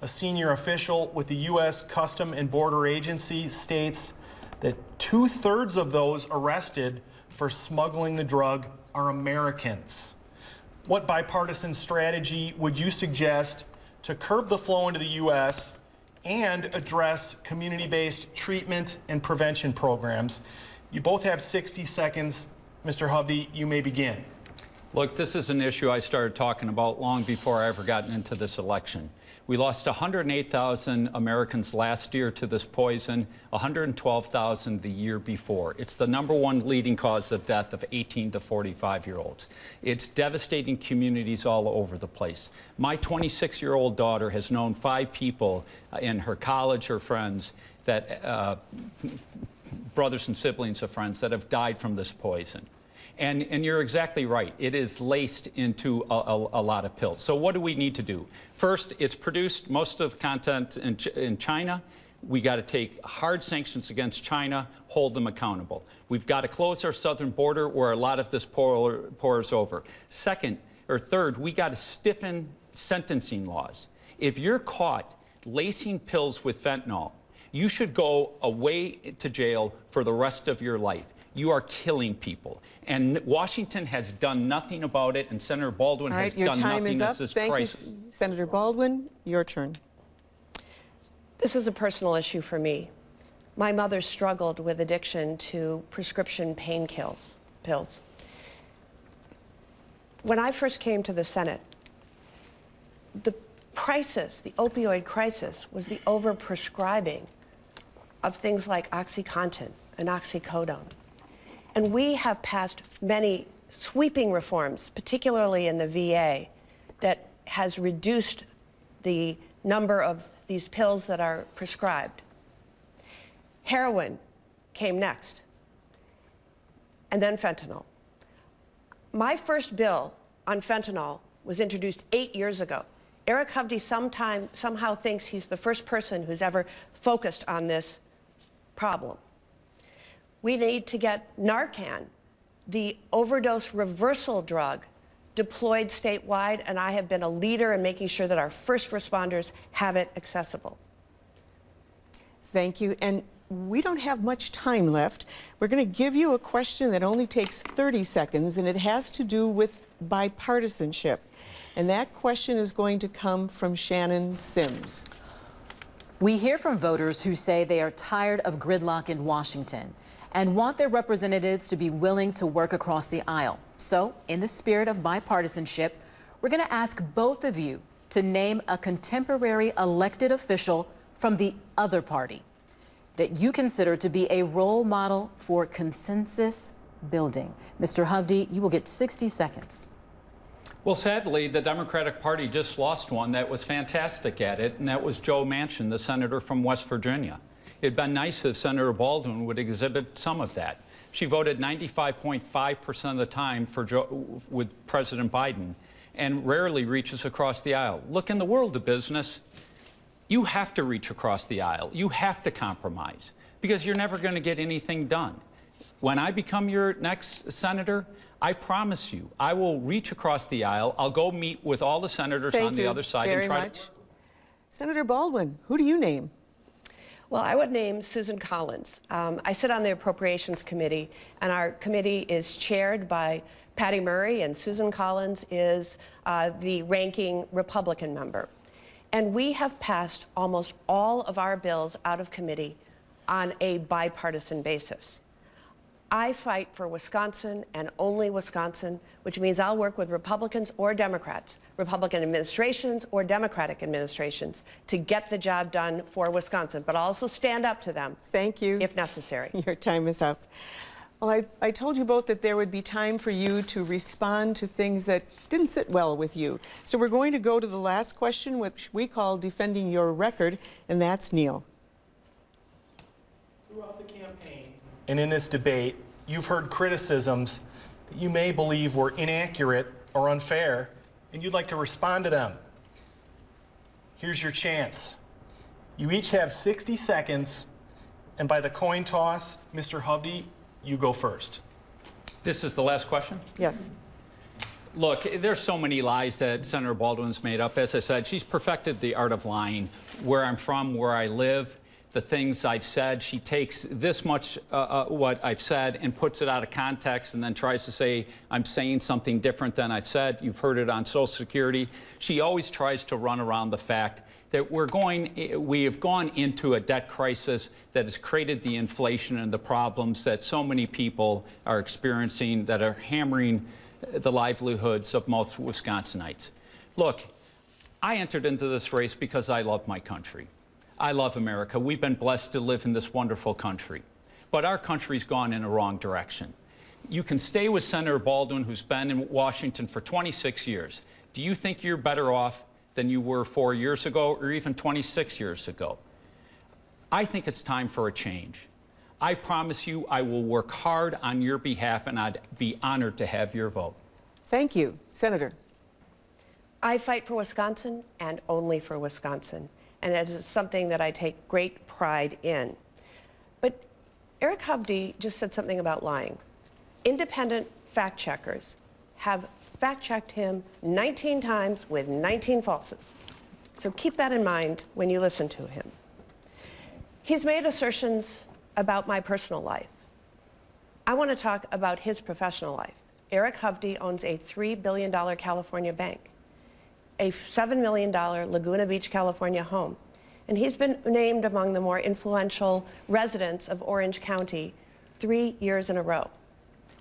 Speaker 10: A senior official with the U.S. Custom and Border Agency states that 2/3 of those arrested for smuggling the drug are Americans. What bipartisan strategy would you suggest to curb the flow into the U.S. and address community-based treatment and prevention programs? You both have 60 seconds. Mr. Hovde, you may begin.
Speaker 5: Look, this is an issue I started talking about long before I ever got into this election. We lost 108,000 Americans last year to this poison, 112,000 the year before. It's the #1 leading cause of death of 18 to 45-year-olds. It's devastating communities all over the place. My 26-year-old daughter has known 5 people in her college or friends that, brothers and siblings of friends that have died from this poison. And you're exactly right. It is laced into a lot of pills. So what do we need to do? First, it's produced most of the content in China. We got to take hard sanctions against China, hold them accountable. We've got to close our southern border where a lot of this pours over. Third, we got to stiffen sentencing laws. If you're caught lacing pills with fentanyl, you should go away to jail for the rest of your life. You are killing people. And Washington has done nothing about it, and Senator Baldwin has done nothing as this crisis.
Speaker 3: Thank you, Senator Baldwin. Your turn.
Speaker 6: This is a personal issue for me. My mother struggled with addiction to prescription pain pills. When I first came to the Senate, the crisis, the opioid crisis, was the overprescribing of things like OxyContin and oxycodone. And we have passed many sweeping reforms, particularly in the VA, that has reduced the number of these pills that are prescribed. Heroin came next, and then fentanyl. My first bill on fentanyl was introduced 8 years ago. Eric Hovde somehow thinks he's the first person who's ever focused on this problem. We need to get Narcan, the overdose reversal drug, deployed statewide, and I have been a leader in making sure that our first responders have it accessible.
Speaker 3: Thank you. And we don't have much time left. We're going to give you a question that only takes 30 seconds, and it has to do with bipartisanship. And that question is going to come from Shannon Sims.
Speaker 9: We hear from voters who say they are tired of gridlock in Washington and want their representatives to be willing to work across the aisle. So, in the spirit of bipartisanship, we're going to ask both of you to name a contemporary elected official from the other party that you consider to be a role model for consensus building. Mr. Hovde, you will get 60 seconds.
Speaker 5: Well, sadly, the Democratic Party just lost one that was fantastic at it, and that was Joe Manchin, the senator from West Virginia. It'd been nice if Senator Baldwin would exhibit some of that. She voted 95.5% of the time with President Biden and rarely reaches across the aisle. Look, in the world of business, you have to reach across the aisle. You have to compromise because you're never going to get anything done. When I become your next senator, I promise you, I will reach across the aisle. I'll go meet with all the senators on the other side and try to.
Speaker 3: Senator Baldwin, who do you name?
Speaker 6: Well, I would name Susan Collins. I sit on the Appropriations Committee, and our committee is chaired by Patty Murray, and Susan Collins is the ranking Republican member. And we have passed almost all of our bills out of committee on a bipartisan basis. I fight for Wisconsin and only Wisconsin, which means I'll work with Republicans or Democrats, Republican administrations or Democratic administrations, to get the job done for Wisconsin, but I'll also stand up to them.
Speaker 3: Thank you.
Speaker 6: If necessary.
Speaker 3: Your time is up. Well, I told you both that there would be time for you to respond to things that didn't sit well with you. So we're going to go to the last question, which we call Defending Your Record, and that's Neil.
Speaker 10: Throughout the campaign and in this debate, you've heard criticisms that you may believe were inaccurate or unfair, and you'd like to respond to them. Here's your chance. You each have 60 seconds, and by the coin toss, Mr. Hovde, you go first.
Speaker 5: This is the last question?
Speaker 3: Yes.
Speaker 5: Look, there's so many lies that Senator Baldwin's made up. As I said, she's perfected the art of lying. Where I'm from, where I live, the things I've said, she takes this much what I've said and puts it out of context and then tries to say I'm saying something different than I've said. You've heard it on Social Security. She always tries to run around the fact that we have gone into a debt crisis that has created the inflation and the problems that so many people are experiencing that are hammering the livelihoods of most Wisconsinites. Look, I entered into this race because I love my country. I love America. We've been blessed to live in this wonderful country. But our country's gone in a wrong direction. You can stay with Senator Baldwin, who's been in Washington for 26 years. Do you think you're better off than you were 4 years ago or even 26 years ago? I think it's time for a change. I promise you I will work hard on your behalf, and I'd be honored to have your vote.
Speaker 3: Thank you. Senator.
Speaker 6: I fight for Wisconsin and only for Wisconsin, and it is something that I take great pride in. But Eric Hovde just said something about lying. Independent fact checkers have fact-checked him 19 times with 19 falses. So keep that in mind when you listen to him. He's made assertions about my personal life. I want to talk about his professional life. Eric Hovde owns a $3 billion California bank, a $7 million Laguna Beach, California home, and he's been named among the more influential residents of Orange County 3 years in a row.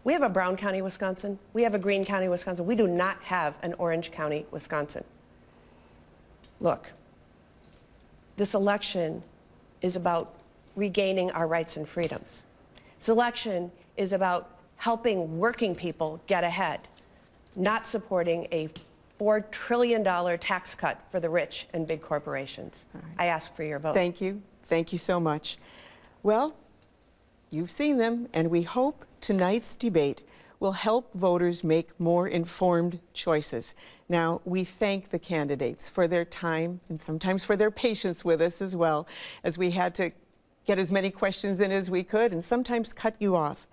Speaker 6: We have a Brown County, Wisconsin. We have a Greene County, Wisconsin. We do not have an Orange County, Wisconsin. Look, this election is about regaining our rights and freedoms. This election is about helping working people get ahead, not supporting a $4 trillion tax cut for the rich and big corporations. Right. I ask for your vote.
Speaker 3: Thank you. Thank you so much. Well, you've seen them, and we hope tonight's debate will help voters make more informed choices. Now, we thank the candidates for their time and sometimes for their patience with us as well, as we had to get as many questions in as we could and sometimes cut you off.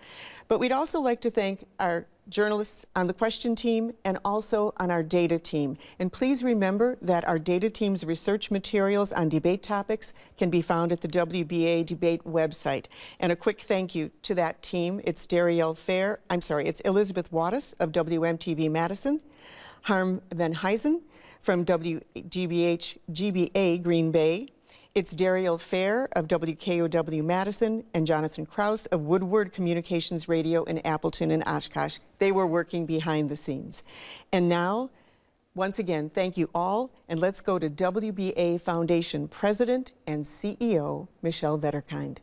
Speaker 3: But we'd also like to thank our journalists on the question team and also on our data team. And please remember that our data team's research materials on debate topics can be found at the WBA debate website. And a quick thank you to that team. It's it's Elizabeth Wattis of WMTV Madison, Harm Van Heisen from GBA Green Bay, it's Dariel Fair of WKOW Madison and Jonathan Krause of Woodward Communications Radio in Appleton and Oshkosh. They were working behind the scenes. And now, once again, thank you all, and let's go to WBA Foundation President and CEO, Michelle Vetterkind.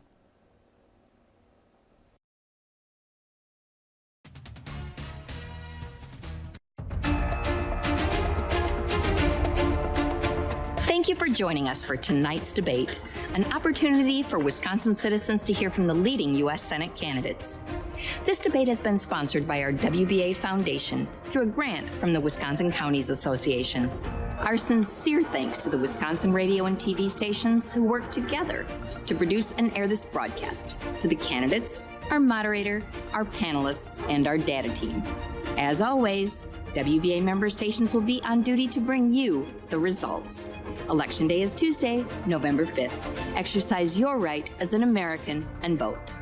Speaker 2: Thank you for joining us for tonight's debate, an opportunity for Wisconsin citizens to hear from the leading U.S. Senate candidates. This debate has been sponsored by our WBA Foundation through a grant from the Wisconsin Counties Association. Our sincere thanks to the Wisconsin radio and TV stations who work together to produce and air this broadcast, to the candidates, our moderator, our panelists, and our data team. As always, WBA member stations will be on duty to bring you the results. Election Day is Tuesday, November 5th. Exercise your right as an American and vote.